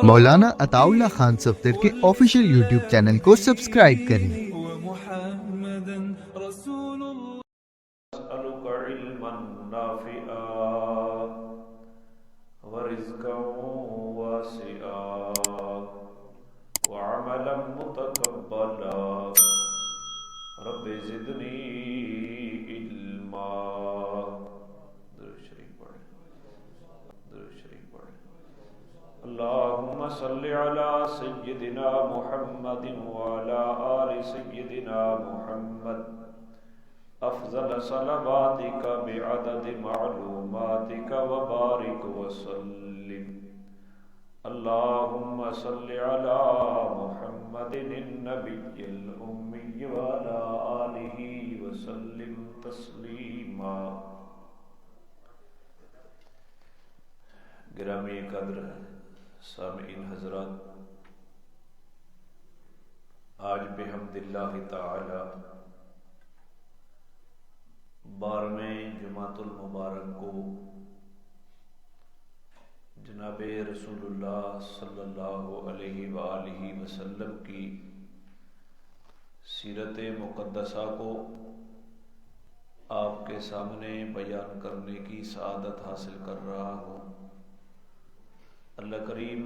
مولانا عطا اللہ خان صفدر کے official YouTube channel کو سبسکرائب کریں۔ أسألك علما نافعا ورزقا واسعا وعملا متقبلا رب زدني علما۔ درود شریف پڑھیں، درود شریف پڑھیں۔ اللهم صل على سيدنا محمد وعلى آل سيدنا محمد افضل صلواتك بعدد معلوماتك وبارك وسلم۔ اللهم صل على محمد النبي الأمي وعلى آله وسلم تسلیما۔ گرامی قدر سامعین حضرات، آج بحمد اللہ تعالی 12ویں جمعۃ المبارک کو جناب رسول اللہ صلی اللہ علیہ وآلہ وسلم کی سیرت مقدسہ کو آپ کے سامنے بیان کرنے کی سعادت حاصل کر رہا ہوں۔ اللہ کریم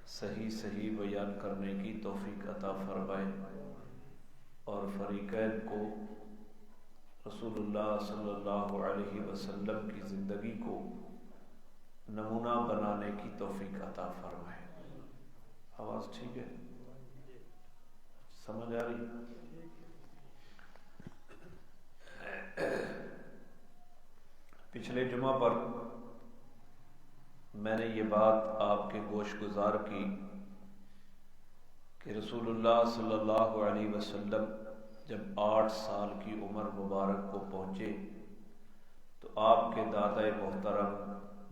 صحیح بیان کرنے کی توفیق عطا فرمائے اور فریقین کو رسول اللہ صلی اللہ علیہ وسلم کی زندگی کو نمونہ بنانے کی توفیق عطا فرمائے۔ آواز ٹھیک ہے؟ سمجھ آ رہی؟ پچھلے جمعہ پر میں نے یہ بات آپ کے گوش گزار کی کہ رسول اللہ صلی اللہ علیہ وسلم جب 8 سال کی عمر مبارک کو پہنچے تو آپ کے دادا محترم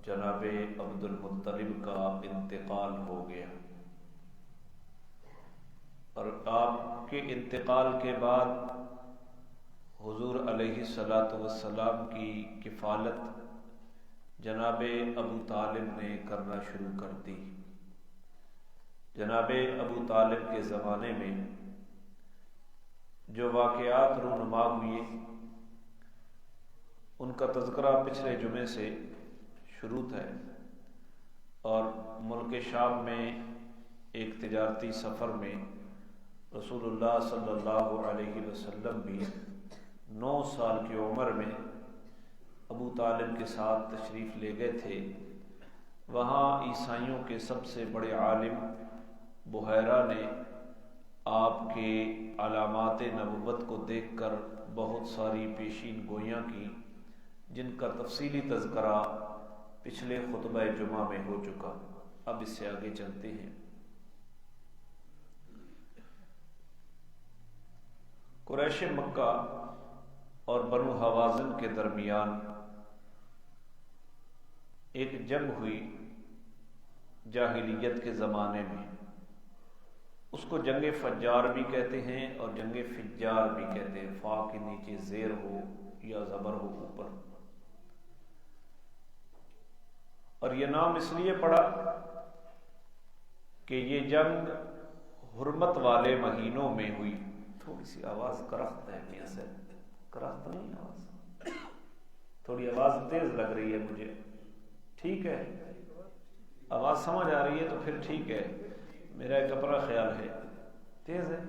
جناب عبد المطلب کا انتقال ہو گیا، اور آپ کے انتقال کے بعد حضور علیہ الصلاۃ والسلام کی کفالت جناب ابو طالب نے کرنا شروع کر دی۔ جناب ابو طالب کے زمانے میں جو واقعات رونما ہوئے ان کا تذکرہ پچھلے جمعے سے شروع ہے، اور ملک شام میں ایک تجارتی سفر میں رسول اللہ صلی اللہ علیہ وسلم بھی 9 سال کی عمر میں ابو طالب کے ساتھ تشریف لے گئے تھے۔ وہاں عیسائیوں کے سب سے بڑے عالم بحیرہ نے آپ کے علامات نبوت کو دیکھ کر بہت ساری پیشین گوئیاں کی، جن کا تفصیلی تذکرہ پچھلے خطبہ جمعہ میں ہو چکا۔ اب اس سے آگے چلتے ہیں۔ قریش مکہ اور بنو حوازن کے درمیان ایک جنگ ہوئی جاہلیت کے زمانے میں، اس کو جنگ فجار بھی کہتے ہیں اور جنگ فجار بھی کہتے ہیں، فا کے نیچے زیر ہو یا زبر ہو اوپر۔ اور یہ نام اس لیے پڑا کہ یہ جنگ حرمت والے مہینوں میں ہوئی۔ تھوڑی سی آواز کرخت ہے میاں سے، کرخت نہیں آواز، تھوڑی آواز تیز لگ رہی ہے مجھے۔ ٹھیک ہے، آواز سمجھ آ رہی ہے تو پھر ٹھیک ہے، میرا ایک اپنا خیال ہے۔ تیز ہے؟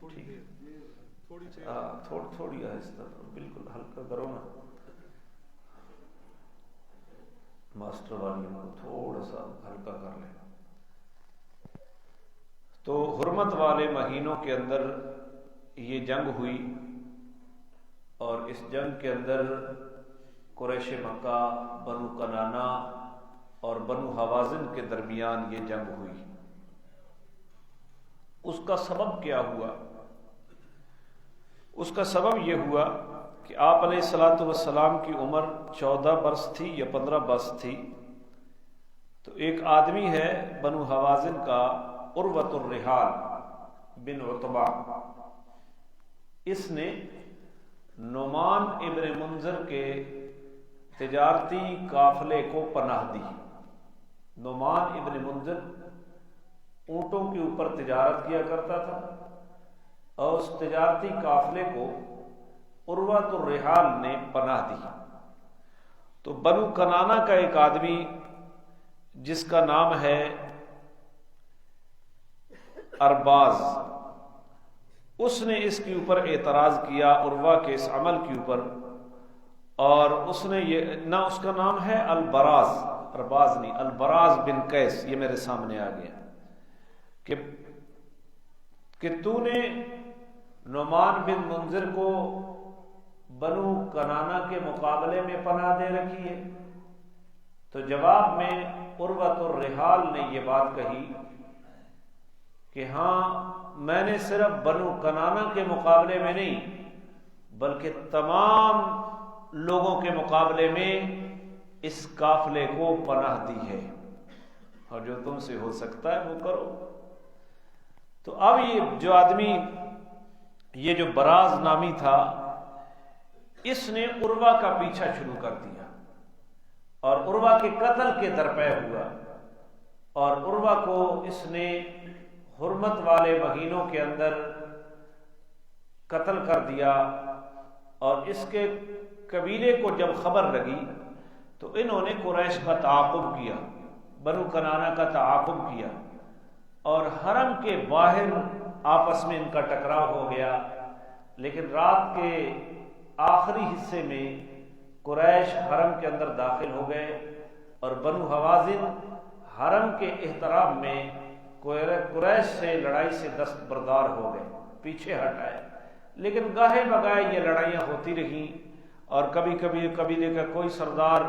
ٹھیک ہے، تھوڑی آہستہ، بالکل ہلکا کرو نا ماسٹر والیوں کو، تھوڑا سا ہلکا کر لیں۔ تو حرمت والے مہینوں کے اندر یہ جنگ ہوئی، اور اس جنگ کے اندر قریش مکہ، بنو کنانہ اور بنو حوازن کے درمیان یہ جنگ ہوئی۔ اس کا سبب کیا ہوا؟ اس کا سبب یہ ہوا کہ آپ علیہ الصلاۃ والسلام کی عمر 14 برس تھی یا 15 برس تھی، تو ایک آدمی ہے بنو حوازن کا، عروۃ الرحال بن عتبہ، اس نے نعمان ابن منذر کے تجارتی قافلے کو پناہ دی۔ نعمان ابن منذر اونٹوں کے اوپر تجارت کیا کرتا تھا اور اس تجارتی قافلے کو عروۃ الرحال نے پناہ دی۔ تو بنو کنانہ کا ایک آدمی جس کا نام ہے ارباز، اس نے اس کے اوپر اعتراض کیا عروہ کے اس عمل کے اوپر، اور اس نے یہ نہ اس کا نام ہے البراز، ارباز نہیں، البراز بن قیس، یہ میرے سامنے آ گیا کہ تو نے نعمان بن منذر کو بنو کنانہ کے مقابلے میں پناہ دے رکھی ہے۔ تو جواب میں عروۃ الرحال نے یہ بات کہی کہ ہاں، میں نے صرف بنو کنانہ کے مقابلے میں نہیں بلکہ تمام لوگوں کے مقابلے میں اس قافلے کو پناہ دی ہے، اور جو تم سے ہو سکتا ہے وہ کرو۔ تو اب یہ جو آدمی، یہ جو براز نامی تھا، اس نے عروہ کا پیچھا شروع کر دیا اور عروہ کے قتل کے درپے ہوا، اور عروہ کو اس نے حرمت والے مہینوں کے اندر قتل کر دیا۔ اور اس کے قبیلے کو جب خبر لگی تو انہوں نے قریش کا تعاقب کیا، بنو کنانہ کا تعاقب کیا، اور حرم کے باہر آپس میں ان کا ٹکراؤ ہو گیا۔ لیکن رات کے آخری حصے میں قریش حرم کے اندر داخل ہو گئے، اور بنو حوازن حرم کے احترام میں قریش سے لڑائی سے دستبردار ہو گئے، پیچھے ہٹ آئے۔ لیکن گاہے بگائے یہ لڑائیاں ہوتی رہیں، اور کبھی کبھی قبیلے کا کوئی سردار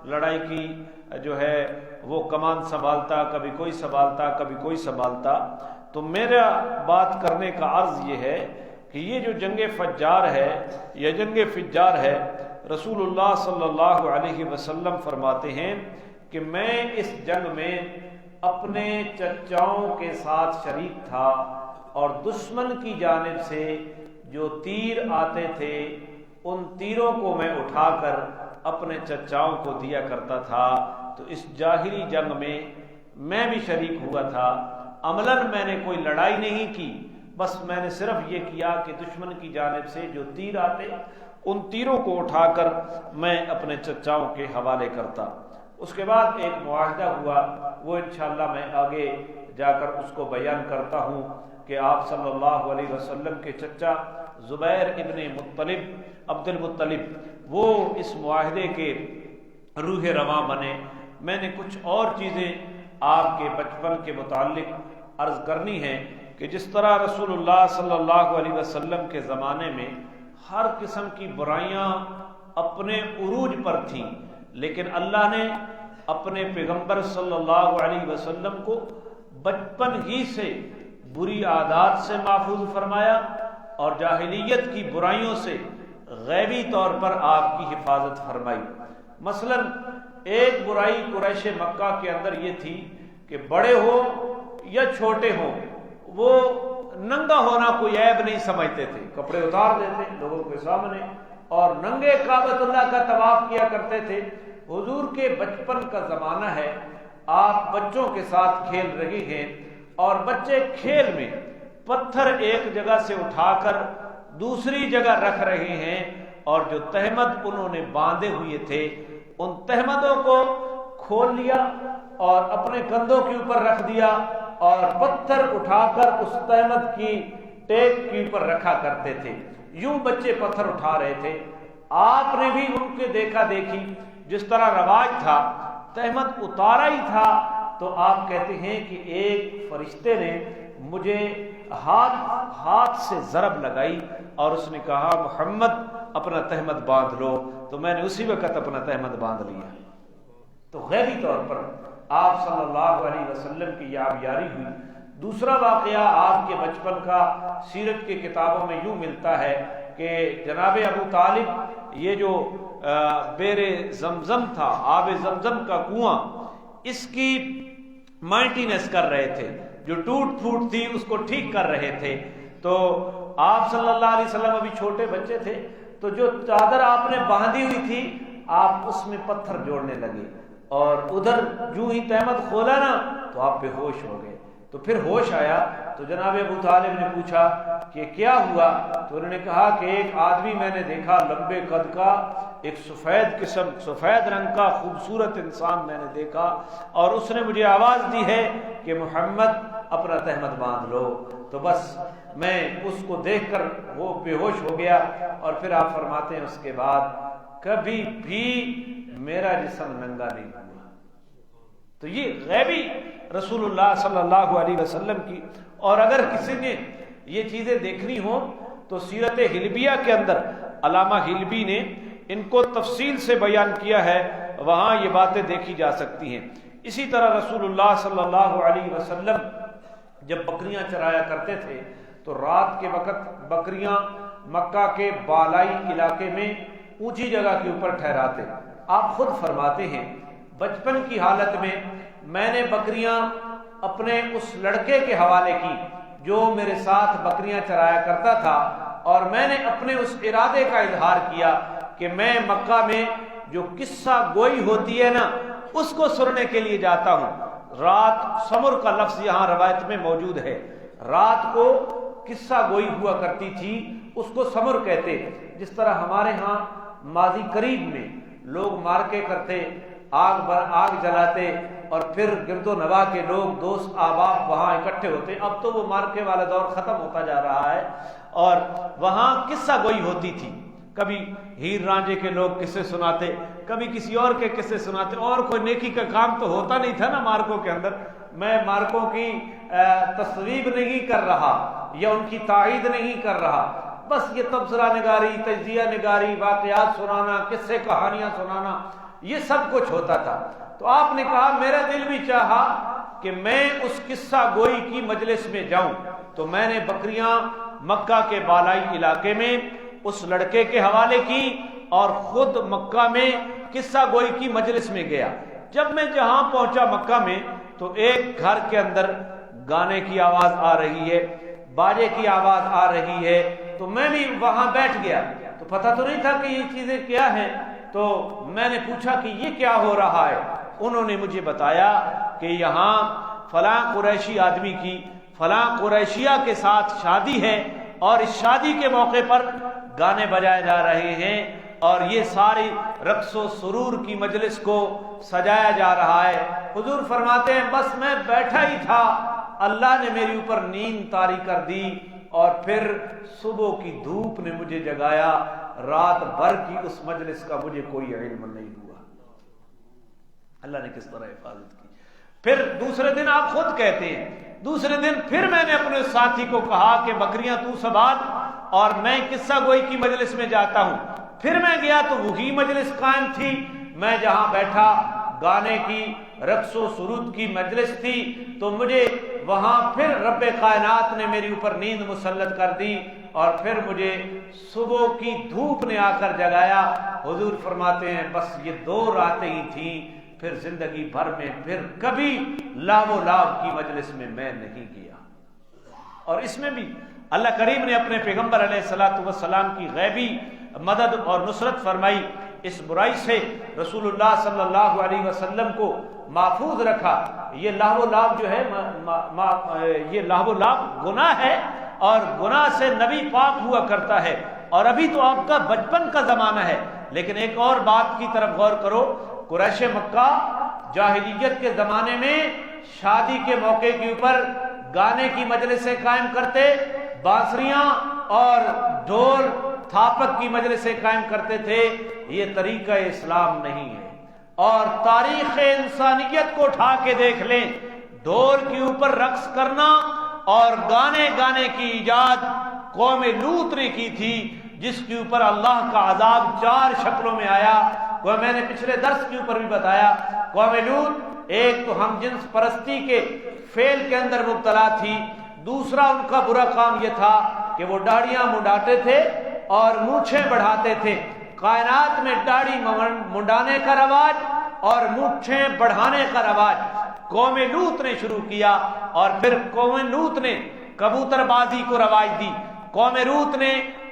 لڑائی کی جو ہے وہ کمان سنبھالتا، کبھی کوئی سنبھالتا، کبھی کوئی سنبھالتا۔ تو میرا بات کرنے کا عرض یہ ہے کہ یہ جو جنگ فجار ہے، یہ جنگ فجار ہے، رسول اللہ صلی اللہ علیہ وسلم فرماتے ہیں کہ میں اس جنگ میں اپنے چچاؤں کے ساتھ شریک تھا، اور دشمن کی جانب سے جو تیر آتے تھے ان تیروں کو میں اٹھا کر اپنے چچاؤں کو دیا کرتا تھا۔ تو اس جاہلی جنگ میں بھی شریک ہوا تھا۔ عملاً میں نے کوئی لڑائی نہیں کی، بس میں نے صرف یہ کیا کہ دشمن کی جانب سے جو تیر آتے ان تیروں کو اٹھا کر میں اپنے چچاؤں کے حوالے کرتا۔ اس کے بعد ایک معاہدہ ہوا، وہ انشاءاللہ میں آگے جا کر اس کو بیان کرتا ہوں کہ آپ صلی اللہ علیہ وسلم کے چچا زبیر ابن مطلب، عبد المطلب، وہ اس معاہدے کے روح رواں بنے۔ میں نے کچھ اور چیزیں آپ کے بچپن کے متعلق عرض کرنی ہے کہ جس طرح رسول اللہ صلی اللہ علیہ وسلم کے زمانے میں ہر قسم کی برائیاں اپنے عروج پر تھیں، لیکن اللہ نے اپنے پیغمبر صلی اللہ علیہ وسلم کو بچپن ہی سے بری عادات سے محفوظ فرمایا، اور جاہلیت کی برائیوں سے غیبی طور پر آپ کی حفاظت فرمائی۔ مثلا ایک برائی قریش مکہ کے اندر یہ تھی کہ بڑے ہو یا چھوٹے ہوں وہ ننگا ہونا کوئی عیب نہیں سمجھتے تھے، کپڑے اتار دیتے لوگوں کے سامنے اور ننگے کعبۃ اللہ کا طواف کیا کرتے تھے۔ حضور کے بچپن کا زمانہ ہے، آپ بچوں کے ساتھ کھیل رہے ہیں، اور بچے کھیل میں پتھر ایک جگہ سے اٹھا کر دوسری جگہ رکھ رہے ہیں، اور جو تہمت انہوں نے باندھے ہوئے تھے ان تہمتوں کو کھول لیا اور اپنے کندھوں کے اوپر رکھ دیا، اور پتھر اٹھا کر اس تہمت کی ٹیک کے اوپر رکھا کرتے تھے۔ یوں بچے پتھر اٹھا رہے تھے، آپ نے بھی ان کے دیکھا دیکھی جس طرح رواج تھا تہمت اتارا ہی تھا۔ تو آپ کہتے ہیں کہ ایک فرشتے نے مجھے ہاتھ سے ضرب لگائی اور اس نے کہا محمد اپنا تہمت باندھ لو، تو میں نے اسی وقت اپنا تہمت باندھ لیا۔ تو غیبی طور پر آپ صلی اللہ علیہ وسلم کی یہ آبیاری ہوئی۔ دوسرا واقعہ آپ کے بچپن کا سیرت کی کتابوں میں یوں ملتا ہے کہ جناب ابو طالب یہ جو بیر زمزم تھا، آب زمزم کا کنواں، اس کی مینٹیننس کر رہے تھے، جو ٹوٹ پھوٹ تھی اس کو ٹھیک کر رہے تھے۔ تو آپ صلی اللہ علیہ وسلم ابھی چھوٹے بچے تھے، تو جو چادر آپ نے باندھی ہوئی تھی آپ اس میں پتھر جوڑنے لگے۔ اور ادھر جو ہی تہمت کھولا نا تو آپ بے ہوش ہو گئے. تو پھر ہوش آیا تو جناب ابو طالب نے پوچھا کہ کیا ہوا؟ تو انہوں نے کہا کہ ایک آدمی میں نے دیکھا لمبے قد کا، ایک سفید رنگ کا خوبصورت انسان میں نے دیکھا، اور اس نے مجھے آواز دی ہے کہ محمد اپنا تہمت باندھ لو. تو بس میں اس کو دیکھ کر وہ بے ہوش ہو گیا. اور پھر آپ فرماتے ہیں اس کے بعد کبھی بھی میرا جسم ننگا نہیں ہوا. تو یہ غیبی رسول اللہ صلی اللہ علیہ وسلم کی. اور اگر کسی نے یہ چیزیں دیکھنی ہوں تو سیرت حلبیہ کے اندر علامہ حلبی نے ان کو تفصیل سے بیان کیا ہے، وہاں یہ باتیں دیکھی جا سکتی ہیں. اسی طرح رسول اللہ صلی اللہ علیہ وسلم جب بکریاں چرایا کرتے تھے تو رات کے وقت بکریاں مکہ کے بالائی علاقے میں اونچی جگہ کے اوپر ٹھہراتے. آپ خود فرماتے ہیں بچپن کی حالت میں نے بکریاں اپنے اس لڑکے کے حوالے کی جو میرے ساتھ بکریاں چرایا کرتا تھا، اور میں نے اپنے اس ارادے کا اظہار کیا کہ میں مکہ میں جو قصہ گوئی ہوتی ہے نا اس کو سننے کے لیے جاتا ہوں. رات سمر کا لفظ یہاں روایت میں موجود ہے. رات کو قصہ گوئی ہوا کرتی تھی، اس کو سمر کہتے. جس طرح ہمارے ہاں ماضی قریب میں لوگ مارکے کرتے، آگ جلاتے، اور پھر گرد و نواح کے لوگ دوست احباب وہاں اکٹھے ہوتے. اب تو وہ مارکے والا دور ختم ہوتا جا رہا ہے، اور وہاں قصہ گوئی ہوتی تھی. کبھی ہیر رانجھے کے لوگ قصے سناتے، کبھی کسی اور کے قصے سناتے، اور کوئی نیکی کا کام تو ہوتا نہیں تھا نا مارکوں کے اندر. میں مارکوں کی تصویب نہیں کر رہا یا ان کی تائید نہیں کر رہا، بس یہ تبصرہ نگاری، تجزیہ نگاری، واقعات سنانا، قصے کہانیاں سنانا، یہ سب کچھ ہوتا تھا. تو آپ نے کہا میرا دل بھی چاہا کہ میں اس قصہ گوئی کی مجلس میں جاؤں. تو میں نے بکریاں مکہ کے بالائی علاقے میں اس لڑکے کے حوالے کی اور خود مکہ میں قصہ گوئی کی مجلس میں گیا. جب میں جہاں پہنچا مکہ میں تو ایک گھر کے اندر گانے کی آواز آ رہی ہے، باجے کی آواز آ رہی ہے. تو میں بھی وہاں بیٹھ گیا. تو پتہ تو نہیں تھا کہ یہ چیزیں کیا ہیں. تو میں نے پوچھا کہ یہ کیا ہو رہا ہے. انہوں نے مجھے بتایا کہ یہاں فلاں قریشی آدمی کی فلاں قریشیہ کے ساتھ شادی ہے، اور اس شادی کے موقع پر گانے بجائے جا رہے ہیں، اور یہ ساری رقص و سرور کی مجلس کو سجایا جا رہا ہے. حضور فرماتے ہیں بس میں بیٹھا ہی تھا، اللہ نے میری اوپر نیند طاری کر دی، اور پھر صبح کی دھوپ نے مجھے جگایا. رات بھر کی اس مجلس کا مجھے کوئی علم نہیں ہوا. اللہ نے کس طرح حفاظت کی. پھر دوسرے دن آپ خود کہتے ہیں، دوسرے دن پھر میں نے اپنے ساتھی کو کہا کہ بکریاں تو سنبھال اور میں قصہ گوئی کی مجلس میں جاتا ہوں. پھر میں گیا تو وہی مجلس قائم تھی. میں جہاں بیٹھا گانے کی، رقص و سرود کی مجلس تھی. تو مجھے وہاں پھر رب کائنات نے میری اوپر نیند مسلط کر دی، اور پھر مجھے صبح کی دھوپ نے آ کر جگایا. حضور فرماتے ہیں بس یہ 2 راتیں ہی تھیں، پھر زندگی بھر میں پھر کبھی لاو و لاو کی مجلس میں میں نہیں گیا. اور اس میں بھی اللہ کریم نے اپنے پیغمبر علیہ الصلوۃ والسلام کی غیبی مدد اور نصرت فرمائی. اس برائی سے رسول اللہ صلی اللہ علیہ وسلم کو محفوظ رکھا. یہ لاو و لاو جو ہے یہ لاو و لاو گناہ ہے، اور گناہ سے نبی پاک ہوا کرتا ہے. اور ابھی تو آپ کا بچپن کا زمانہ ہے. لیکن ایک اور بات کی طرف غور کرو، قریش مکہ جاہلیت کے زمانے میں شادی کے موقع کے اوپر گانے کی مجلسیں قائم کرتے، بانسریاں اور ڈھول تھاپک کی مجلسیں قائم کرتے تھے. یہ طریقہ اسلام نہیں ہے. اور تاریخ انسانیت کو اٹھا کے دیکھ لیں، ڈھول کے اوپر رقص کرنا اور گانے گانے کی ایجاد قوم لوط نے کی تھی، جس کے اوپر اللہ کا عذاب 4 شکلوں میں آیا. میں نے پچھلے درس کے اوپر بھی بتایا، قوم لوط ایک تو ہم جنس پرستی کے فعل کے اندر مبتلا تھی. دوسرا ان کا برا کام یہ تھا کہ وہ داڑیاں منڈاتے تھے اور مونچھیں بڑھاتے تھے. کائنات میں داڑھی منڈانے کا رواج اور مونچھیں بڑھانے کا رواج قوم لوط نے شروع کیا. اور پھر قوم لوط نے کبوتر بازی کو رواج دی. قوم لوط نے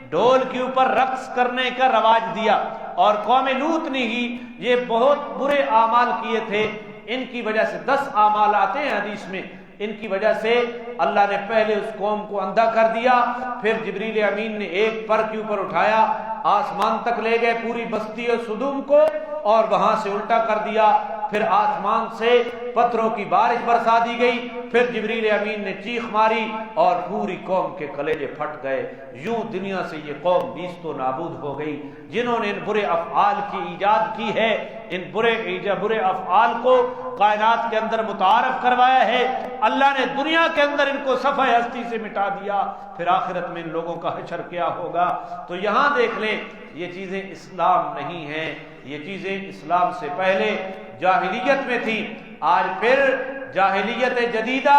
ڈھول کے اوپر رقص کرنے کا رواج دیا، اور قوم لوط نے ہی یہ بہت برے اعمال کیے تھے، ان کی وجہ سے 10 اعمال آتے ہیں حدیث میں، ان کی وجہ سے اللہ نے پہلے اس قوم کو اندھا کر دیا، پھر جبریل امین نے ایک پر کے اوپر اٹھایا، آسمان تک لے گئے پوری بستی اور صدوم کو، اور وہاں سے الٹا کر دیا، پھر آسمان سے پتھروں کی بارش برسا دی گئی، پھر جبریل امین نے چیخ ماری اور پوری قوم کے کلیجے پھٹ گئے۔ یوں دنیا سے یہ قوم نیست و نابود ہو گئی، جنہوں نے ان برے افعال کی ایجاد کی ہے، ان برے افعال کو کائنات کے اندر متعارف کروایا ہے، اللہ نے دنیا کے اندر ان کو صفحہ ہستی سے مٹا دیا، پھر آخرت میں ان لوگوں کا حشر کیا ہوگا۔ تو یہاں دیکھ لیں، یہ چیزیں اسلام نہیں ہیں، یہ چیزیں اسلام سے پہلے جاہلیت میں تھی، آج پھر جاہلیت جدیدہ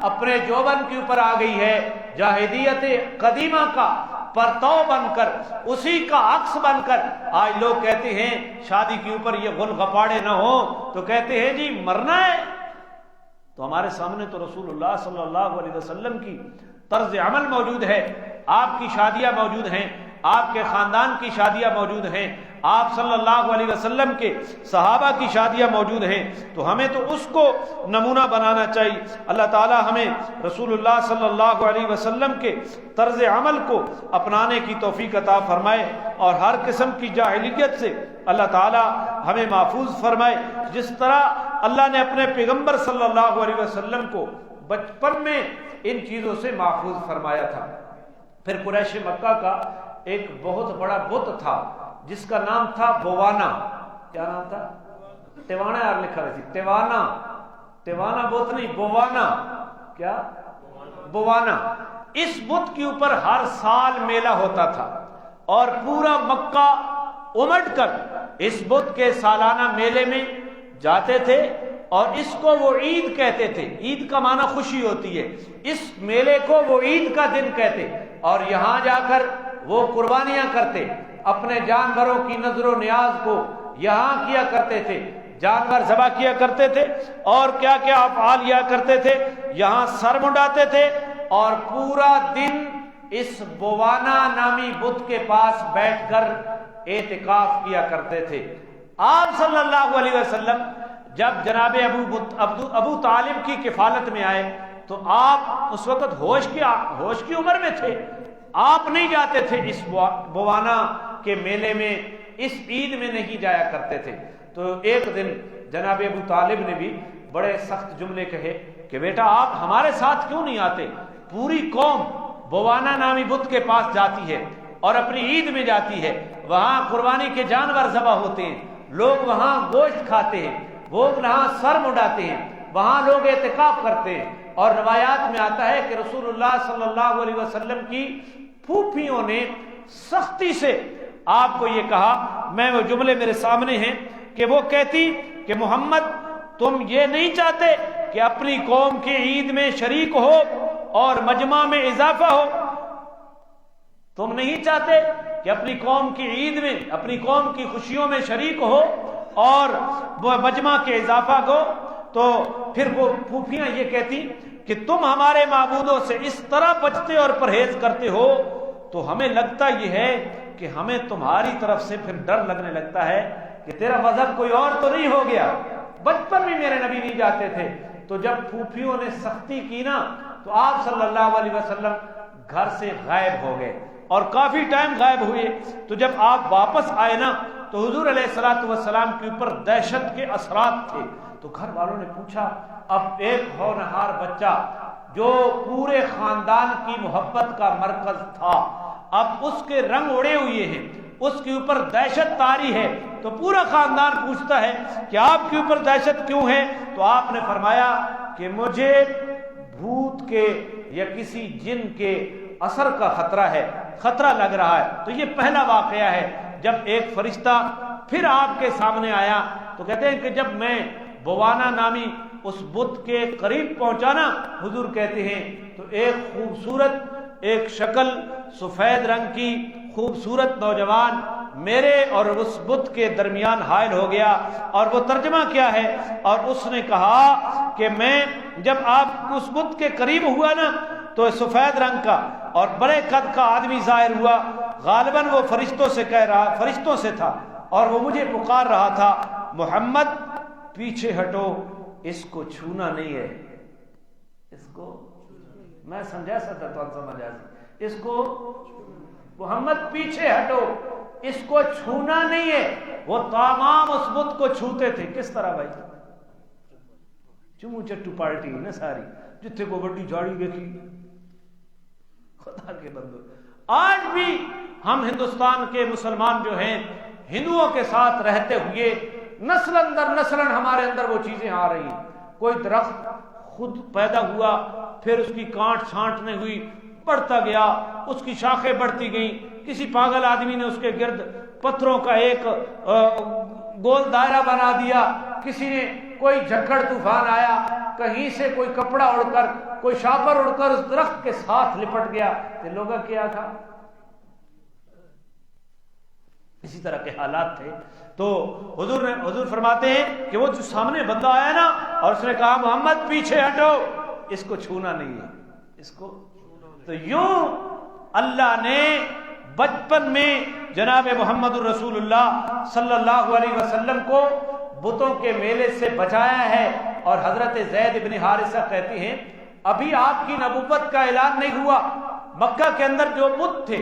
اپنے جوبن کے اوپر آ گئی ہے، جاہلیت قدیمہ کا پرتو بن کر، اسی کا عکس بن کر آج لوگ کہتے ہیں شادی کے اوپر یہ غل غپاڑے نہ ہو تو کہتے ہیں جی مرنا ہے۔ تو ہمارے سامنے تو رسول اللہ صلی اللہ علیہ وسلم کی طرز عمل موجود ہے، آپ کی شادیاں موجود ہیں، آپ کے خاندان کی شادیاں موجود ہیں، آپ صلی اللہ علیہ وسلم کے صحابہ کی شادیاں موجود ہیں، تو ہمیں تو اس کو نمونہ بنانا چاہیے۔ اللہ تعالی ہمیں رسول اللہ صلی اللہ علیہ وسلم کے طرز عمل کو اپنانے کی توفیق عطا فرمائے، اور ہر قسم کی جاہلیت سے اللہ تعالی ہمیں محفوظ فرمائے، جس طرح اللہ نے اپنے پیغمبر صلی اللہ علیہ وسلم کو بچپن میں ان چیزوں سے محفوظ فرمایا تھا۔ پھر قریش مکہ کا ایک بہت بڑا بت تھا جس کا نام تھا بوانا۔ کیا نام تھا؟ تیوانا یار لکھا رہی تھی، تیوانا، تیوانا بت نہیں، بوانا۔ کیا؟ بوانا۔ اس بت کے اوپر ہر سال میلہ ہوتا تھا، اور پورا مکہ امٹ کر اس بت کے سالانہ میلے میں جاتے تھے، اور اس کو وہ عید کہتے تھے۔ عید کا معنی خوشی ہوتی ہے، اس میلے کو وہ عید کا دن کہتے، اور یہاں جا کر وہ قربانیاں کرتے، اپنے جانوروں کی نظر و نیاز کو یہاں کیا کرتے تھے، جانور ذبح کیا کرتے تھے، اور کیا کیا افعال کیا کرتے تھے، یہاں سر منڈاتے تھے، اور پورا دن اس بوانا نامی بت کے پاس بیٹھ کر اعتکاف کیا کرتے تھے۔ آپ صلی اللہ علیہ وسلم جب جناب ابو طالب کی کفالت میں آئے تو آپ اس وقت ہوش کی عمر میں تھے، آپ نہیں جاتے تھے اس بوانا کے میلے میں، اس عید میں نہیں جایا کرتے تھے۔ تو ایک دن جناب ابو طالب نے بھی بڑے سخت جملے کہے کہ بیٹا آپ ہمارے ساتھ کیوں نہیں آتے؟ پوری قوم بوانا نامی بت کے پاس جاتی ہے اور اپنی عید میں جاتی ہے، وہاں قربانی کے جانور ذبح ہوتے ہیں، لوگ وہاں گوشت کھاتے ہیں، وہ وہاں سر منڈاتے ہیں، وہاں لوگ اعتکاف کرتے ہیں۔ اور روایات میں آتا ہے کہ رسول اللہ صلی اللہ علیہ وسلم کی پھوپھیوں نے سختی سے آپ کو یہ کہا، میں وہ جملے میرے سامنے ہیں، کہ وہ کہتی کہ محمد تم یہ نہیں چاہتے کہ اپنی قوم کی عید میں شریک ہو اور مجمع میں اضافہ ہو؟ تم نہیں چاہتے کہ اپنی قوم کی عید میں، اپنی قوم کی خوشیوں میں شریک ہو اور وہ مجمع کے اضافہ کو؟ تو پھر وہ پھوپھیاں یہ کہتی کہ تم ہمارے معبودوں سے اس طرح بچتے اور پرہیز کرتے ہو تو ہمیں لگتا یہ ہے کہ ہمیں تمہاری طرف سے پھر ڈر لگنے لگتا ہے کہ تیرا مذہب کوئی اور تو نہیں ہو گیا۔ بچپن میں میرے نبی نہیں جاتے تھے، تو جب پھوپھیوں نے سختی کی نا تو آپ صلی اللہ علیہ وسلم گھر سے غائب ہو گئے، اور کافی ٹائم غائب ہوئے۔ تو جب آپ واپس آئے نا تو حضور علیہ الصلوۃ والسلام کے اوپر دہشت کے اثرات تھے۔ تو گھر والوں نے پوچھا، اب ایک ہونہار بچہ جو پورے خاندان کی محبت کا مرکز تھا، اب اس کے رنگ اڑے ہوئے ہیں، اس کے اوپر دہشت طاری ہے، تو پورا خاندان پوچھتا ہے کہ آپ کے اوپر دہشت کیوں ہے؟ تو آپ نے فرمایا کہ مجھے بھوت کے یا کسی جن کے اثر کا خطرہ لگ رہا ہے۔ تو یہ پہلا واقعہ ہے جب ایک فرشتہ پھر آپ کے سامنے آیا۔ تو کہتے ہیں کہ جب میں بوانا نامی اس بت کے قریب پہنچانا، حضور کہتے ہیں تو ایک خوبصورت، ایک شکل سفید رنگ کی خوبصورت نوجوان میرے اور اس بت کے درمیان حائل ہو گیا۔ اور وہ ترجمہ کیا ہے؟ اور اس نے کہا کہ میں جب آپ اس بت کے قریب ہوا نا تو سفید رنگ کا اور بڑے قد کا آدمی ظاہر ہوا، غالباً وہ فرشتوں سے تھا اور وہ مجھے پکار رہا تھا، محمد پیچھے ہٹو، اس کو چھونا نہیں ہے، اس کو میں سمجھا سکتا تو سمجھا سی، اس کو محمد پیچھے ہٹو، اس کو چھونا نہیں ہے۔ وہ تمام اس بت کو چھوتے تھے، کس طرح بھائی؟ چمو چٹو پارٹی نا ساری، جتھے کو بڑی جاڑی دیکھی، خدا کے بندو۔ آج بھی ہم ہندوستان کے مسلمان جو ہیں، ہندوؤں کے ساتھ رہتے ہوئے نسل در نسل ہمارے اندر وہ چیزیں آ رہی ہیں۔ کوئی درخت خود پیدا ہوا، پھر اس کی کانٹ چھانٹ نہیں ہوئی، بڑھتا گیا، اس کی شاخیں بڑھتی گئیں، کسی پاگل آدمی نے اس کے گرد پتھروں کا ایک گول دائرہ بنا دیا، کسی نے کوئی جھکڑ طوفان آیا، کہیں سے کوئی کپڑا اڑ کر، کوئی شاپر اڑ کر اس درخت کے ساتھ لپٹ گیا، تو لوگوں کیا تھا؟ اسی طرح کے حالات تھے۔ تو حضور فرماتے ہیں کہ وہ جو سامنے بندہ آیا نا اور اس نے کہا محمد پیچھے ہٹو، اس کو چھونا نہیں ہے، اس کو۔ تو یوں اللہ نے بچپن میں جناب محمد الرسول اللہ صلی اللہ علیہ وسلم کو بتوں کے میلے سے بچایا ہے۔ اور حضرت زید بن حارثہ کہتے ہیں ابھی آپ کی نبوت کا اعلان نہیں ہوا، مکہ کے اندر جو بت تھے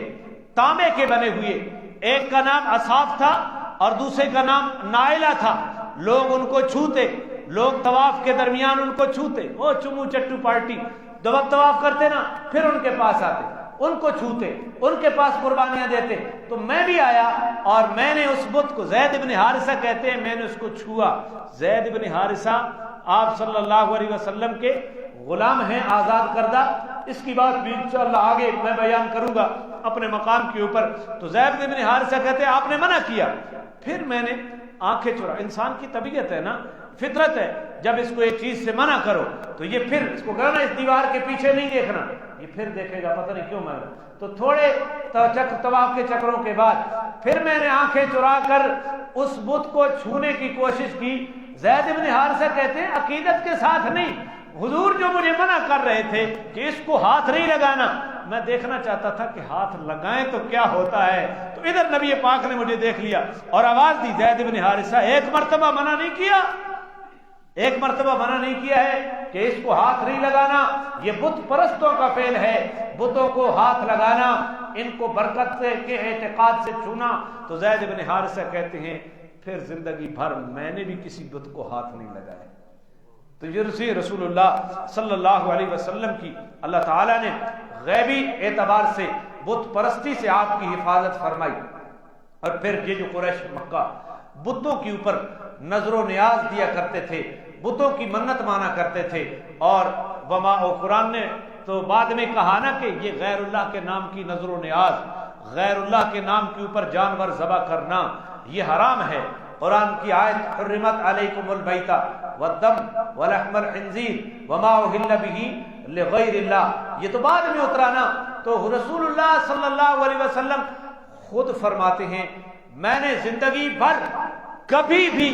تانبے کے بنے ہوئے، ایک کا نام اصاف تھا اور دوسرے کا نام نائلہ تھا، لوگ ان کو چھوتے، لوگ طواف کے درمیان ان کو چھوتے، وہ چمو چٹو پارٹی جب طواف کرتے نا پھر ان کے پاس آتے، ان کو چھوتے، ان کے پاس قربانیاں دیتے۔ تو میں بھی آیا اور میں نے اس بت کو، زید بن حارثہ کہتے ہیں، میں نے اس کو چھوا۔ زید بن حارثہ آپ صلی اللہ علیہ وسلم کے غلام ہیں، آزاد کردہ، اس کی بات بھی انشاءاللہ آگے میں بیان کروں گا اپنے مقام کے اوپر۔ تو زید بن حارثہ کہتے ہیں آپ نے منع کیا، پھر میں نے آنکھیں چرا، انسان کی طبیعت ہے نا، فطرت ہے، جب اس کو ایک چیز سے منع کرو تو یہ پھر اس کو کہنا اس دیوار کے پیچھے نہیں دیکھنا، یہ پھر دیکھے گا، پتہ نہیں کیوں میں۔ تو تھوڑے طواف کے چکروں کے بعد پھر میں نے آنکھیں چرا کر اس بت کو چھونے کی کوشش کی۔ زید بن حارثہ کہتے ہیں عقیدت کے ساتھ نہیں، حضور جو مجھے منع کر رہے تھے کہ اس کو ہاتھ نہیں لگانا، میں دیکھنا چاہتا تھا کہ ہاتھ لگائیں تو کیا ہوتا ہے۔ تو ادھر نبی پاک نے مجھے دیکھ لیا اور آواز دی، زید بن حارثہ ایک مرتبہ منع نہیں کیا، ایک مرتبہ منع نہیں کیا ہے کہ اس کو ہاتھ نہیں لگانا، یہ بت پرستوں کا فعل ہے، بتوں کو ہاتھ لگانا، ان کو برکت کے اعتقاد سے چھونا۔ تو زید بن حارثہ کہتے ہیں پھر زندگی بھر میں نے بھی کسی بت کو ہاتھ نہیں لگایا۔ تو یہ رسول اللہ صلی اللہ علیہ وسلم کی اللہ تعالیٰ نے غیبی اعتبار سے بت پرستی سے آپ کی حفاظت فرمائی۔ اور پھر یہ جو قریش مکہ بتوں کے اوپر نظر و نیاز دیا کرتے تھے، بتوں کی منت مانا کرتے تھے، اور قرآن نے تو بعد میں کہا نا کہ یہ غیر اللہ کے نام کی نظر و نیاز، غیر اللہ کے نام کے اوپر جانور ذبح کرنا یہ حرام ہے۔ قرآن کی آیت حرمت علیکم المیتۃ والدم ولحم الخنزیر وما اہل بہ لغیر اللہ، یہ تو بعد میں اترا نا۔ تو رسول اللہ صلی اللہ علیہ وسلم خود فرماتے ہیں میں نے زندگی بھر کبھی بھی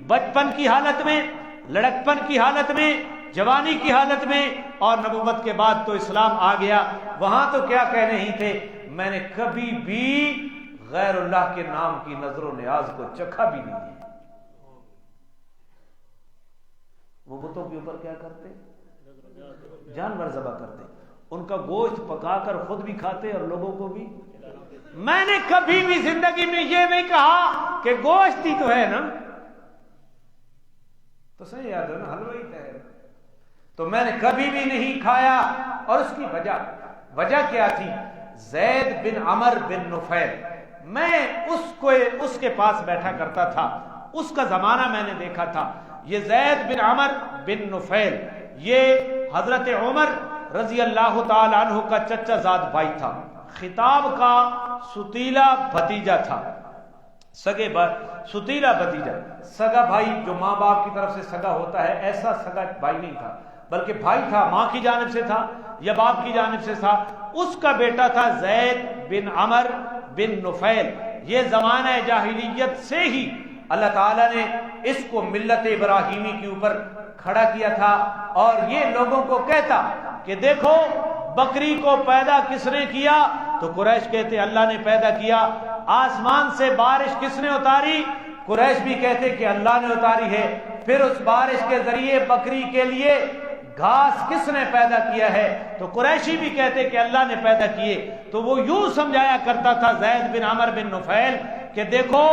بچپن کی حالت میں، لڑکپن کی حالت میں، جوانی کی حالت میں، اور نبوت کے بعد تو اسلام آ گیا، وہاں تو کیا کہنے ہی تھے، میں نے کبھی بھی غیر اللہ کے نام کی نظر و نیاز کو چکھا بھی نہیں ہے۔ وہ بتوں کے اوپر کیا کرتے؟ جانور ذبح کرتے، ان کا گوشت پکا کر خود بھی کھاتے اور لوگوں کو بھی۔ میں نے کبھی بھی زندگی میں یہ نہیں کہا کہ گوشت ہی تو ہے نا، تو صحیح یاد ہے نا، حلوہ ہی تو ہے، تو میں نے کبھی بھی نہیں کھایا۔ اور اس کی وجہ کیا تھی؟ زید بن عمر بن نفیل، میں اس کے پاس بیٹھا کرتا تھا، اس کا زمانہ میں نے دیکھا تھا۔ یہ زید بن عمر بن نفیل یہ حضرت عمر رضی اللہ تعالی عنہ کا چچا زاد بھائی تھا، خطاب کا ستیلا بھتیجا تھا، ستیلا بھتیجا، سگا بھائی جو ماں باپ کی طرف سے سگا ہوتا ہے ایسا سگا بھائی نہیں تھا، بلکہ بھائی تھا، ماں کی جانب سے تھا یا باپ کی جانب سے تھا۔ اس کا بیٹا تھا زید بن عمر بن نفیل۔ یہ زمانہ جاہلیت سے ہی اللہ تعالیٰ نے اس کو ملت ابراہیمی کے اوپر کھڑا کیا تھا، اور یہ لوگوں کو کہتا کہ دیکھو بکری کو پیدا کس نے کیا؟ تو قریش کہتے اللہ نے پیدا کیا. آسمان سے بارش کس نے اتاری؟ قریش بھی کہتے کہ اللہ نے اتاری ہے. پھر اس بارش کے ذریعے بکری کے لیے گھاس کس نے پیدا کیا ہے؟ تو قریشی بھی کہتے کہ اللہ نے پیدا کیے. تو وہ یوں سمجھایا کرتا تھا زید بن عمر بن نفیل کہ دیکھو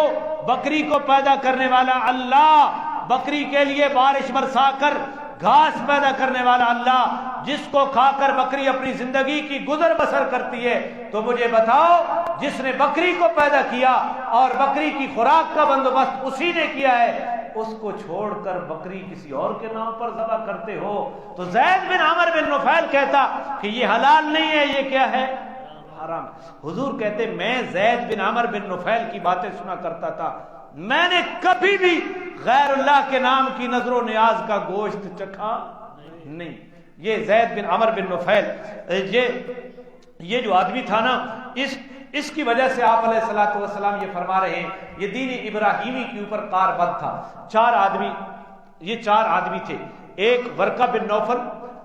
بکری کو پیدا کرنے والا اللہ، بکری کے لیے بارش برسا کر گھاس پیدا کرنے والا اللہ، جس کو کھا کر بکری اپنی زندگی کی گزر بسر کرتی ہے. تو مجھے بتاؤ جس نے بکری کو پیدا کیا اور بکری کی خوراک کا بندوبست اسی نے کیا ہے، اس کو چھوڑ کر بکری کسی اور کے نام پر ذبح کرتے ہو؟ تو زید بن عمر بن نفیل کہتا کہ یہ حلال نہیں ہے، یہ کیا ہے؟ حرام. حضور کہتے میں زید بن عمر بن نفیل کی باتیں سنا کرتا تھا، میں نے کبھی بھی غیر اللہ کے نام کی نظر و نیاز کا گوشت چکھا نہیں. یہ زید بن عمر بن نفیل یہ جو آدمی تھا نا، اس کی وجہ سے آپ علیہ الصلوۃ والسلام یہ فرما رہے ہیں یہ دین ابراہیمی کے اوپر کاربند تھا. یہ چار آدمی تھے، ایک ورقہ بن نوفل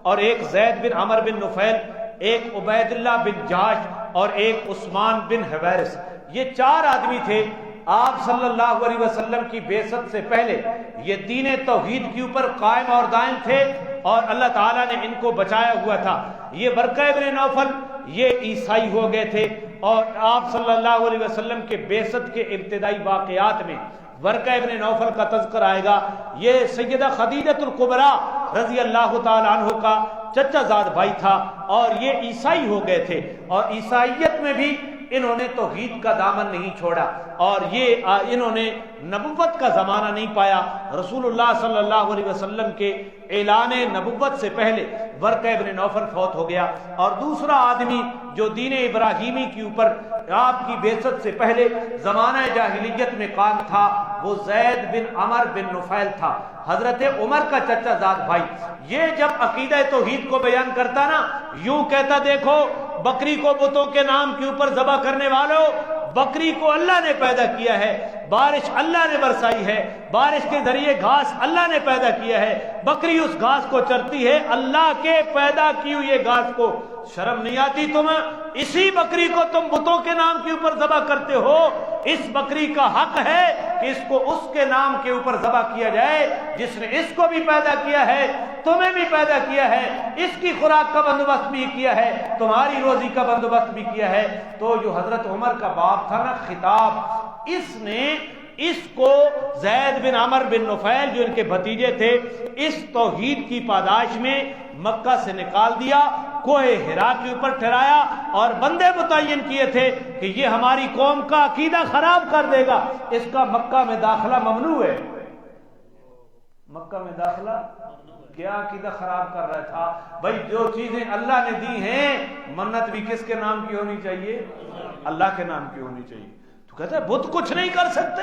اور ایک زید بن عمر بن نفیل، ایک عبید اللہ بن جاش اور ایک عثمان بن حویرث. یہ چار آدمی تھے. آپ صلی اللہ علیہ وسلم کی بعثت سے پہلے یہ دین توحید کے اوپر قائم اور دائم تھے اور اللہ تعالیٰ نے ان کو بچایا ہوا تھا. یہ ورقہ بن نوفل یہ عیسائی ہو گئے تھے اور آپ صلی اللہ علیہ وسلم کے بعثت کے ابتدائی واقعات میں ورقہ ابن نوفل کا تذکر آئے گا. یہ سیدہ خدیجہ الکبریٰ رضی اللہ تعالی عنہ کا چچا زاد بھائی تھا اور یہ عیسائی ہو گئے تھے اور عیسائیت میں بھی انہوں نے توحید کا دامن نہیں چھوڑا اور یہ انہوں نے نبوت کا زمانہ نہیں پایا. رسول اللہ صلی اللہ علیہ وسلم کے اعلان نبوت سے پہلے ورقہ ابن نوفل فوت ہو گیا. اور دوسرا آدمی جو دین ابراہیمی کے اوپر آپ کی بعثت سے پہلے زمانہ جاہلیت میں قائم تھا وہ زید بن عمر بن نفیل تھا، حضرت عمر کا چچا زاد بھائی. یہ جب عقیدہ توحید کو بیان کرتا نا، یوں کہتا دیکھو بکری کو بتوں کے نام کے اوپر ذبح کرنے والوں، بکری کو اللہ نے پیدا کیا ہے، بارش اللہ نے برسائی ہے، بارش کے ذریعے گھاس اللہ نے پیدا کیا ہے، بکری اس گھاس کو چرتی ہے، اللہ کے پیدا کی ہوئی گھاس کو شرم نہیں آتی تمہیں؟ اسی بکری کو تم بتوں کے نام کے اوپر ذبح کرتے ہو. اس بکری کا حق ہے کہ اس کو اس کے نام کے اوپر ذبح کیا جائے جس نے اس کو بھی پیدا کیا ہے، تمہیں بھی پیدا کیا ہے، اس کی خوراک کا بندوبست بھی کیا ہے، تمہاری روزی کا بندوبست بھی کیا ہے. تو جو حضرت عمر کا باپ تھا نا خطاب، اس نے اس کو زید بن عمر بن نفیل جو ان کے بھتیجے تھے اس توحید کی پاداش میں مکہ سے نکال دیا، کوہ ہرا کے اوپر ٹھہرایا اور بندے متعین کیے تھے کہ یہ ہماری قوم کا عقیدہ خراب کر دے گا، اس کا مکہ میں داخلہ ممنوع ہے. مکہ میں داخلہ کیا عقیدہ خراب کر رہا تھا؟ بھائی جو چیزیں اللہ نے دی ہیں منت بھی کس کے نام کی ہونی چاہیے؟ اللہ کے نام کی ہونی چاہیے. تو کہتا ہے بت کچھ نہیں کر سکتے،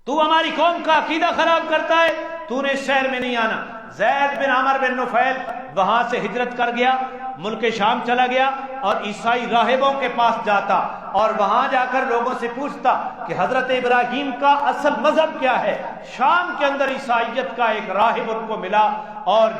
تو ہماری قوم کا عقیدہ خراب کرتا ہے، تو نے اس شہر میں نہیں آنا. زید بن عمر بن نفیل وہاں سے ہجرت کر گیا، ملک شام چلا گیا اور عیسائی راہبوں کے پاس جاتا اور وہاں جا کر لوگوں سے پوچھتا کہ حضرت ابراہیم کا اصل مذہب کیا ہے. شام کے اندر عیسائیت کا ایک راہب ان کو ملا اور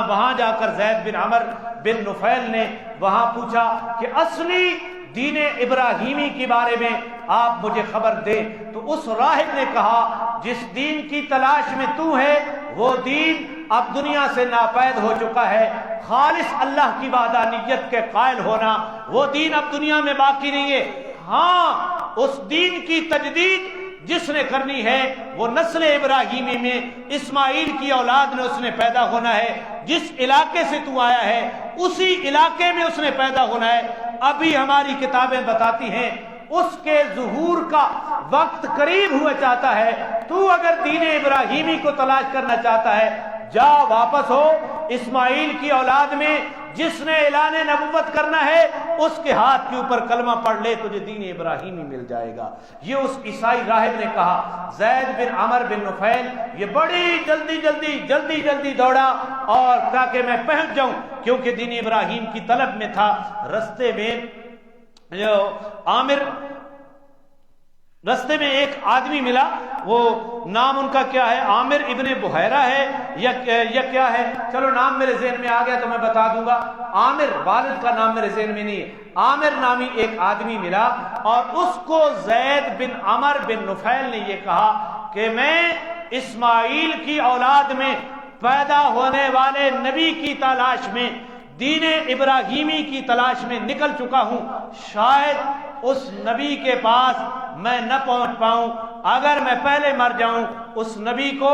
وہاں جا کر زید بن عمر بن نفیل نے وہاں پوچھا کہ اصلی دین ابراہیمی کے بارے میں آپ مجھے خبر دیں. تو اس راہب نے کہا جس دین کی تلاش میں تو ہے وہ دین اب دنیا سے ناپید ہو چکا ہے، خالص اللہ کی وحدانیت کے قائل ہونا وہ دین اب دنیا میں باقی نہیں ہے. ہاں اس دین کی تجدید جس نے کرنی ہے وہ نسل ابراہیمی میں اسماعیل کی اولاد نے اس نے پیدا ہونا ہے، جس علاقے سے تو آیا ہے اسی علاقے میں اس نے پیدا ہونا ہے. ابھی ہماری کتابیں بتاتی ہیں اس کے ظہور کا وقت قریب ہوا چاہتا ہے. تو اگر دین ابراہیمی کو تلاش کرنا چاہتا ہے جا واپس ہو اسماعیل کی اولاد میں جس نے اعلان نبوت کرنا ہے اس کے ہاتھ کے اوپر کلمہ پڑھ لے تجھے دین ابراہیمی مل جائے گا. یہ اس عیسائی راہب نے کہا. زید بن عمر بن نفیل یہ بڑی جلدی دوڑا اور تاکہ میں پہنچ جاؤں کیونکہ دین ابراہیم کی طلب میں تھا. رستے میں جو عامر رستے میں ایک آدمی ملا، وہ نام ان کا کیا ہے، عامر ابن بحیرہ ہے یا کیا ہے، چلو نام میرے ذہن میں آ گیا تو میں بتا دوں گا، عامر، والد کا نام میرے ذہن میں نہیں ہے، عامر نامی ایک آدمی ملا اور اس کو زید بن عمر بن نفیل نے یہ کہا کہ میں اسماعیل کی اولاد میں پیدا ہونے والے نبی کی تلاش میں، دین ابراہیمی کی تلاش میں نکل چکا ہوں، شاید اس نبی کے پاس میں نہ پہنچ پاؤں، اگر میں پہلے مر جاؤں اس نبی کو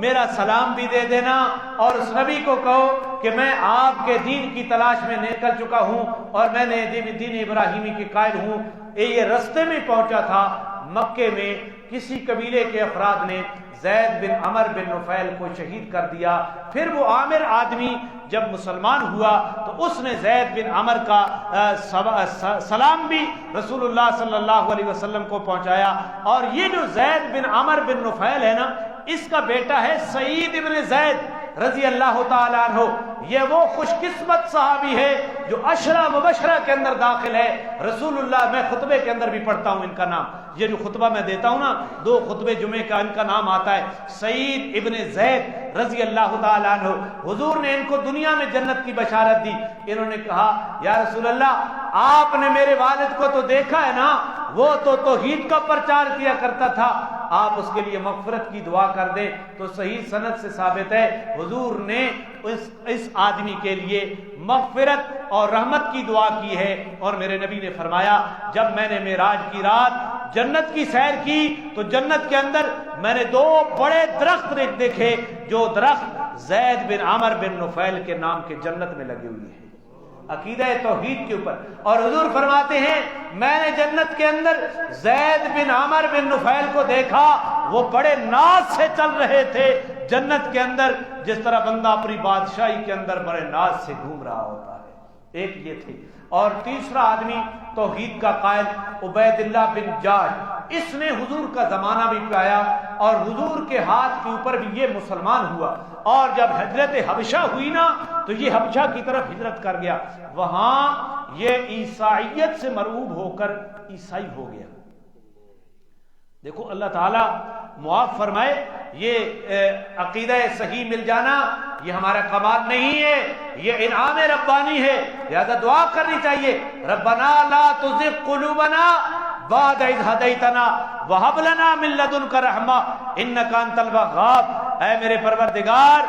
میرا سلام بھی دے دینا اور اس نبی کو کہو کہ میں آپ کے دین کی تلاش میں نکل چکا ہوں اور میں نے دین ابراہیمی کی قائل ہوں۔ یہ رستے میں پہنچا تھا، مکے میں کسی قبیلے کے افراد نے زید بن عمر بن نفیل کو شہید کر دیا، پھر وہ عامر آدمی جب مسلمان ہوا تو اس نے زید بن عمر کا سلام بھی رسول اللہ صلی اللہ علیہ وسلم کو پہنچایا، اور یہ جو زید بن عمر بن نفیل ہے نا، اس کا بیٹا ہے سعید ابن زید رضی اللہ تعالیٰ عنہ، یہ وہ خوش قسمت صحابی ہے جو عشرہ مبشرہ کے اندر داخل ہے۔ رسول اللہ، میں خطبے کے اندر بھی پڑھتا ہوں ان کا نام، یہ جو خطبہ میں دیتا ہوں نا، 2 خطبے جمعے کا ان کا نام آتا ہے، سعید ابن زید رضی اللہ تعالیٰ عنہ۔ حضور نے ان کو دنیا میں جنت کی بشارت دی، انہوں نے کہا یا رسول اللہ، آپ نے میرے والد کو تو دیکھا ہے نا، وہ تو توحید کا پرچار کیا کرتا تھا، آپ اس کے لیے مغفرت کی دعا کر دیں۔ تو صحیح سند سے ثابت ہے حضور نے اس آدمی کے لیے مغفرت اور رحمت کی دعا کی ہے، اور میرے نبی نے فرمایا جب میں نے معراج کی رات جنت کی سیر کی تو جنت کے اندر میں نے 2 بڑے درخت دیکھے، جو درخت زید بن عمر بن نفیل کے نام کے جنت میں لگے ہوئے ہیں، عقیدہ توحید کے اوپر۔ اور حضور فرماتے ہیں میں نے جنت کے اندر زید بن عمر بن نفیل کو دیکھا، وہ بڑے ناز سے چل رہے تھے جنت کے اندر، جس طرح بندہ اپنی بادشاہی کے اندر بڑے ناز سے گھوم رہا ہوتا ہے۔ ایک یہ تھی، اور تیسرا آدمی توحید کا قائل عبید اللہ بن جاش، اس نے حضور کا زمانہ بھی پایا اور حضور کے ہاتھ کے اوپر بھی یہ مسلمان ہوا، اور جب ہجرت حبشہ ہوئی نا تو یہ حبشہ کی طرف ہجرت کر گیا، وہاں یہ عیسائیت سے مرعوب ہو کر عیسائی ہو گیا۔ دیکھو اللہ تعالیٰ معاف فرمائے، یہ عقیدہ صحیح مل جانا یہ ہمارا کمال نہیں ہے، یہ انعام ربانی ہے، لہذا دعا کرنی چاہیے، ربنا لا تزغ قلوبنا بعد اذ ہدیتنا وہب لنا من لدنک رحمہ انک انت الوہاب، اے میرے پروردگار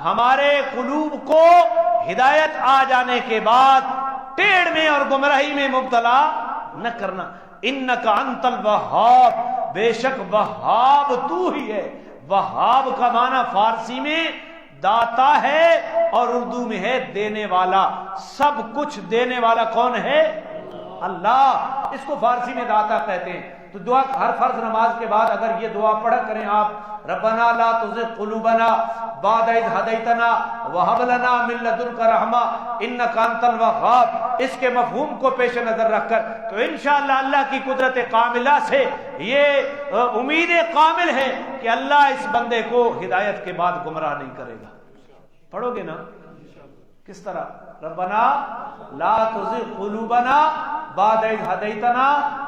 ہمارے قلوب کو ہدایت آ جانے کے بعد ٹیڑھ میں اور گمراہی میں مبتلا نہ کرنا، انک انت الوہاب، بے شک وہاب تو ہی ہے۔ وہاب کا معنی فارسی میں داتا ہے اور اردو میں ہے دینے والا، سب کچھ دینے والا کون ہے؟ اللہ، اس کو فارسی میں داتا کہتے ہیں۔ تو دعا ہر فرض نماز کے بعد اگر یہ دعا پڑھا کریں آپ، ربنا لا تزغ قلوبنا بعد اذ ہدیتنا وہب لنا من لدنک رحمہ انک انت الوہاب، اس کے مفہوم کو پیش نظر رکھ کر تو انشاءاللہ اللہ کی قدرت کاملہ سے یہ امید کامل ہے کہ اللہ اس بندے کو ہدایت کے بعد گمراہ نہیں کرے گا۔ پڑھو گے نا کس طرح؟ ربنا لا تزغ قلوبنا بعد اذ ہدیتنا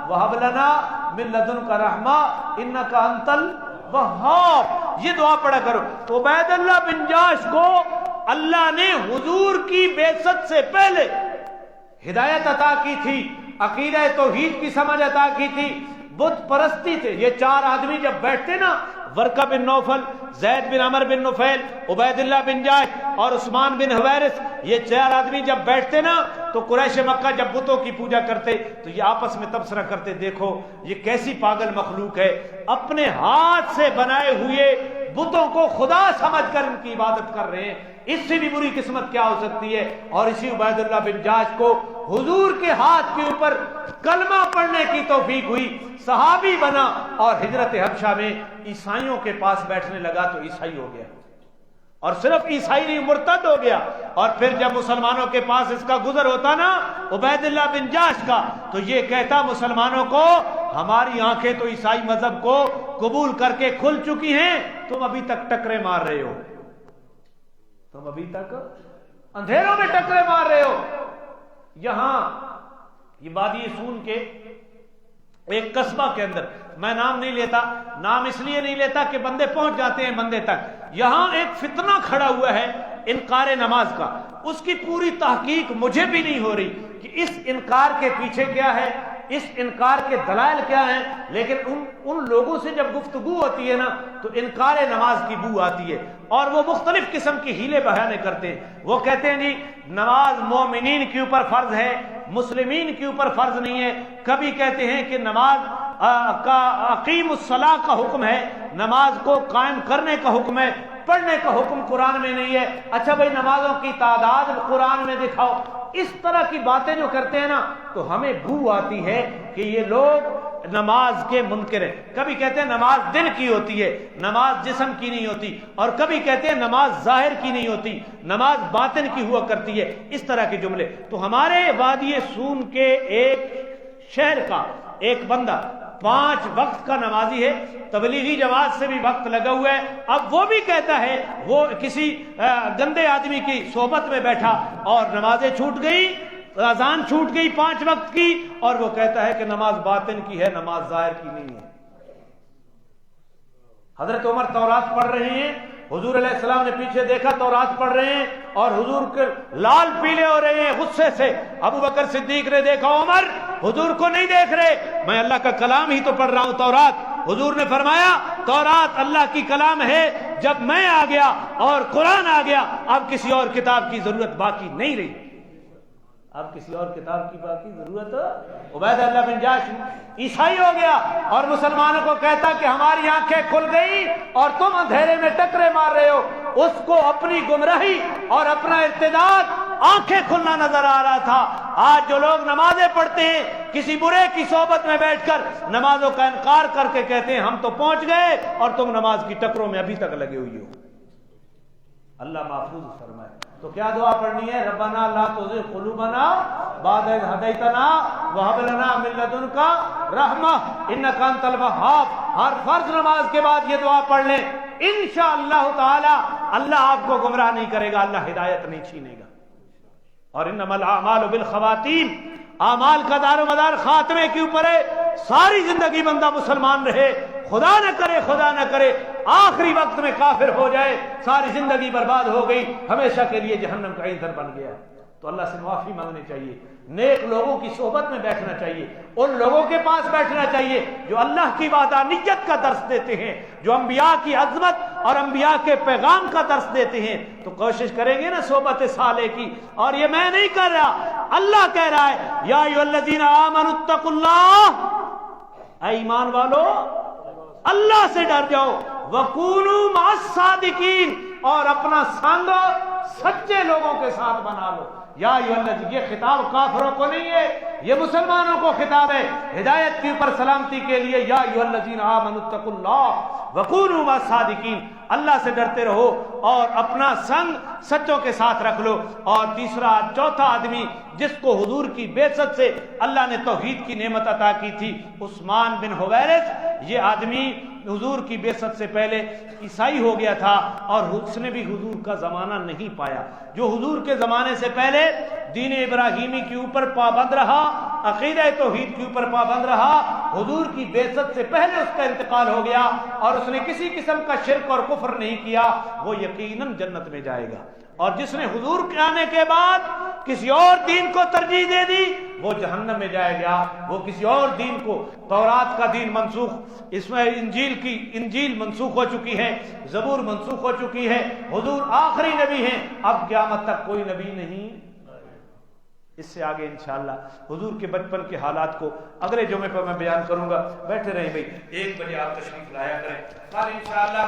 وہب لنا من لدنک رحمہ انک انت الوہاب، یہ دعا پڑھا کرو۔ تو عبید اللہ بن جاش کو اللہ نے حضور کی بعثت سے پہلے ہدایت عطا کی تھی، عقیدہ توحید کی سمجھ عطا کی تھی، بت پرستی تھے۔ یہ 4 آدمی جب بیٹھتے نا، ورقہ بن نوفل، زید بن عمر بن نفیل، عبید اللہ بن جاش اور عثمان بن حویرث، یہ 4 آدمی جب بیٹھتے نا تو قریش مکہ جب بتوں کی پوجا کرتے تو یہ آپس میں تبصرہ کرتے، دیکھو یہ کیسی پاگل مخلوق ہے، اپنے ہاتھ سے بنائے ہوئے بتوں کو خدا سمجھ کر ان کی عبادت کر رہے ہیں، اس سے بھی بری قسمت کیا ہو سکتی ہے۔ اور اسی عبید اللہ بن جاش کو حضور کے ہاتھ کے اوپر کلمہ پڑھنے کی توفیق ہوئی، صحابی بنا اور ہجرت حبشہ میں عیسائیوں کے پاس بیٹھنے لگا تو عیسائی ہو گیا، اور صرف عیسائی نہیں مرتد ہو گیا۔ اور پھر جب مسلمانوں کے پاس اس کا گزر ہوتا نا عبید اللہ بن جاش کا، تو یہ کہتا مسلمانوں کو ہماری آنکھیں تو عیسائی مذہب کو قبول کر کے کھل چکی ہیں، تم ابھی تک ٹکرے مار رہے ہو، تم ابھی تک اندھیروں میں ٹکرے مار رہے ہو۔ یہاں یہ وادی سون کے ایک قصبہ کے اندر، میں نام نہیں لیتا، نام اس لیے نہیں لیتا کہ بندے پہنچ جاتے ہیں بندے تک، یہاں ایک فتنہ کھڑا ہوا ہے انکار نماز کا، اس کی پوری تحقیق مجھے بھی نہیں ہو رہی کہ اس انکار کے پیچھے کیا ہے، اس انکار کے دلائل کیا ہیں، لیکن ان لوگوں سے جب گفتگو ہوتی ہے نا تو انکار نماز کی بو آتی ہے، اور وہ مختلف قسم کی ہیلے بہانے کرتے ہیں۔ وہ کہتے ہیں جی نماز مومنین کے اوپر فرض ہے، مسلمین کے اوپر فرض نہیں ہے۔ کبھی کہتے ہیں کہ نماز کا اقیم الصلاۃ کا حکم ہے، نماز کو قائم کرنے کا حکم ہے، پڑھنے کا حکم قرآن میں نہیں ہے۔ اچھا بھائی نمازوں کی تعداد قرآن میں دکھاؤ۔ اس طرح کی باتیں جو کرتے ہیں نا تو ہمیں بو آتی ہے کہ یہ لوگ نماز کے منکر ہیں۔ کبھی کہتے ہیں نماز دل کی ہوتی ہے، نماز جسم کی نہیں ہوتی، اور کبھی کہتے ہیں نماز ظاہر کی نہیں ہوتی، نماز باطن کی ہوا کرتی ہے، اس طرح کے جملے۔ تو ہمارے وادی سون کے ایک شہر کا ایک بندہ 5 وقت کا نمازی ہے، تبلیغی جماعت سے بھی وقت لگا ہوا ہے، اب وہ بھی کہتا ہے وہ کسی گندے آدمی کی صحبت میں بیٹھا اور نمازیں چھوٹ گئی، اذان چھوٹ گئی 5 وقت کی، اور وہ کہتا ہے کہ نماز باطن کی ہے، نماز ظاہر کی نہیں ہے۔ حضرت عمر تورات پڑھ رہے ہیں، حضور علیہ السلام نے پیچھے دیکھا تورات پڑھ رہے ہیں اور حضور کے لال پیلے ہو رہے ہیں غصے سے۔ ابو بکر صدیق نے دیکھا عمر حضور کو نہیں دیکھ رہے، میں اللہ کا کلام ہی تو پڑھ رہا ہوں تورات۔ حضور نے فرمایا تورات اللہ کی کلام ہے، جب میں آ گیا اور قرآن آ گیا اب کسی اور کتاب کی ضرورت باقی نہیں رہی، اب کسی اور کتاب کی باقی ضرورت۔ عبید اللہ بن جاش عیسائی ہو گیا اور مسلمانوں کو کہتا کہ ہماری آنکھیں کھل گئی اور تم اندھیرے میں ٹکرے مار رہے ہو۔ اس کو اپنی گمراہی اور اپنا ارتداد آنکھیں کھلنا نظر آ رہا تھا۔ آج جو لوگ نمازیں پڑھتے ہیں کسی برے کی صحبت میں بیٹھ کر نمازوں کا انکار کر کے کہتے ہیں ہم تو پہنچ گئے اور تم نماز کی ٹکروں میں ابھی تک لگے ہوئی ہو۔ اللہ محفوظ فرمائے۔ تو کیا دعا پڑھنی ہے؟ ربنا لا تزغ قلوبنا بعد اذ ہدیتنا وہب لنا من لدنک رحمہ انک انت الوہاب۔ ہر فرض نماز کے بعد یہ دعا پڑھ لیں، انشاءاللہ تعالی اللہ آپ کو گمراہ نہیں کرے گا، اللہ ہدایت نہیں چھینے گا۔ اور انما الاعمال بالخواتیم، اعمال کا دار و مدار خاتمے کے اوپر ہے۔ ساری زندگی بندہ مسلمان رہے، خدا نہ کرے آخری وقت میں کافر ہو جائے، ساری زندگی برباد ہو گئی، ہمیشہ کے لیے جہنم کا ایندھن بن گیا۔ تو اللہ سے معافی مانگنی چاہیے، نیک لوگوں کی صحبت میں بیٹھنا چاہیے، ان لوگوں کے پاس بیٹھنا چاہیے جو اللہ کی وحدانیت کا درس دیتے ہیں، جو انبیاء کی عظمت اور انبیاء کے پیغام کا درس دیتے ہیں۔ تو کوشش کریں گے نا صحبت صالح کی، اور یہ میں نہیں کر رہا، اللہ کہہ رہا ہے یا ایھا الذین آمنوا اتقوا اللہ، اے ایمان والو اللہ سے ڈر جاؤ، وَكُونُوا مَعَ الصَّادِقِينَ، اور اپنا سنگ سچے لوگوں کے ساتھ بنا لو۔ یا ایھا الذین، یہ خطاب کافروں کو نہیں ہے، یہ مسلمانوں کو خطاب ہے، ہدایت کے اوپر سلامتی کے لیے۔ یا ایھا الذین آمنوا اتقوا اللہ وَكُونُوا مَعَ الصَّادِقِينَ، اللہ سے ڈرتے رہو اور اپنا سنگ سچوں کے ساتھ رکھ لو۔ اور چوتھا آدمی جس کو حضور کی بعثت سے اللہ نے توحید کی نعمت عطا کی تھی، عثمان بن حویرث، یہ آدمی حضور کی بعثت سے پہلے عیسائی ہو گیا تھا اور اس نے بھی حضور کا زمانہ نہیں پایا۔ جو حضور کے زمانے سے پہلے دین ابراہیمی کے اوپر پابند رہا، عقیدہ توحید کے اوپر پابند رہا، حضور کی بعثت سے پہلے اس کا انتقال ہو گیا اور اس نے کسی قسم کا شرک اور کفر نہیں کیا، وہ یقیناً جنت میں جائے گا۔ اور جس نے حضور کے آنے کے بعد کسی اور دین کو ترجیح دے دی وہ جہنم میں جائے گا، وہ کسی اور دین کو، تورات کا دین منسوخ، اس میں انجیل منسوخ ہو چکی ہے، زبور منسوخ ہو چکی ہے، حضور آخری نبی ہیں، اب قیامت تک کوئی نبی نہیں۔ اس سے آگے انشاءاللہ حضور کے بچپن کے حالات کو اگلے جمعے پر میں بیان کروں گا۔ بیٹھے رہیں بھائی، 1 بجے آپ تشریف لایا کریں، کل انشاءاللہ